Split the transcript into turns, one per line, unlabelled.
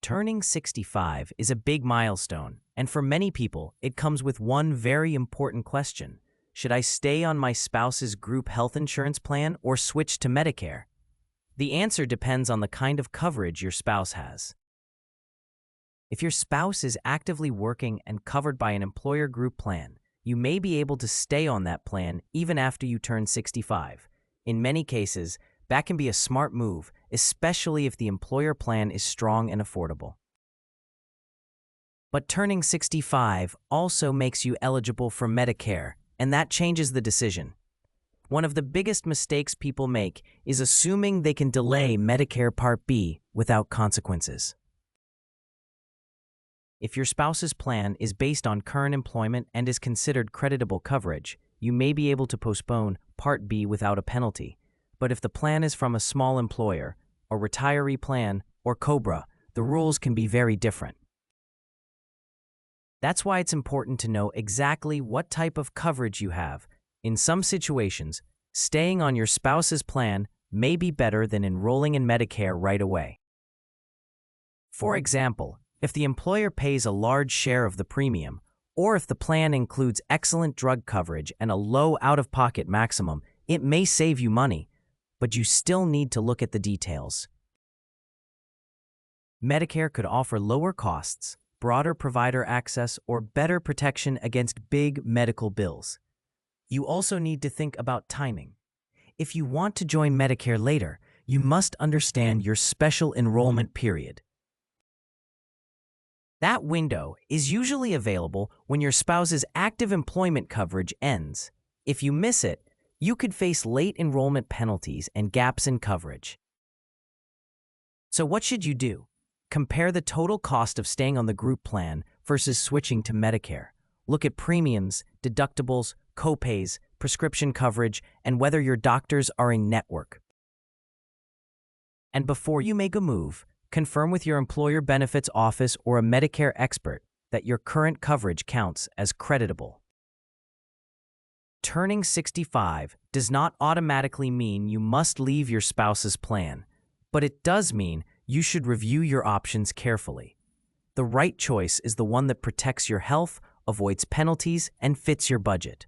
Turning 65 is a big milestone, and for many people, it comes with one very important question. Should I stay on my spouse's group health insurance plan or switch to Medicare? The answer depends on the kind of coverage your spouse has. If your spouse is actively working and covered by an employer group plan, you may be able to stay on that plan even after you turn 65. In many cases, that can be a smart move, especially if the employer plan is strong and affordable. But turning 65 also makes you eligible for Medicare, and that changes the decision. One of the biggest mistakes people make is assuming they can delay Medicare Part B without consequences. If your spouse's plan is based on current employment and is considered creditable coverage, you may be able to postpone Part B without a penalty. But if the plan is from a small employer, a retiree plan, or COBRA, the rules can be very different. That's why it's important to know exactly what type of coverage you have. In some situations, staying on your spouse's plan may be better than enrolling in Medicare right away. For example, if the employer pays a large share of the premium, or if the plan includes excellent drug coverage and a low out-of-pocket maximum, it may save you money, but you still need to look at the details. Medicare could offer lower costs, broader provider access, or better protection against big medical bills. You also need to think about timing. If you want to join Medicare later, you must understand your special enrollment period. That window is usually available when your spouse's active employment coverage ends. If you miss it, you could face late enrollment penalties and gaps in coverage. So what should you do? Compare the total cost of staying on the group plan versus switching to Medicare. Look at premiums, deductibles, copays, prescription coverage, and whether your doctors are in network. And before you make a move, confirm with your employer benefits office or a Medicare expert that your current coverage counts as creditable. Turning 65 does not automatically mean you must leave your spouse's plan, but it does mean you should review your options carefully. The right choice is the one that protects your health, avoids penalties, and fits your budget.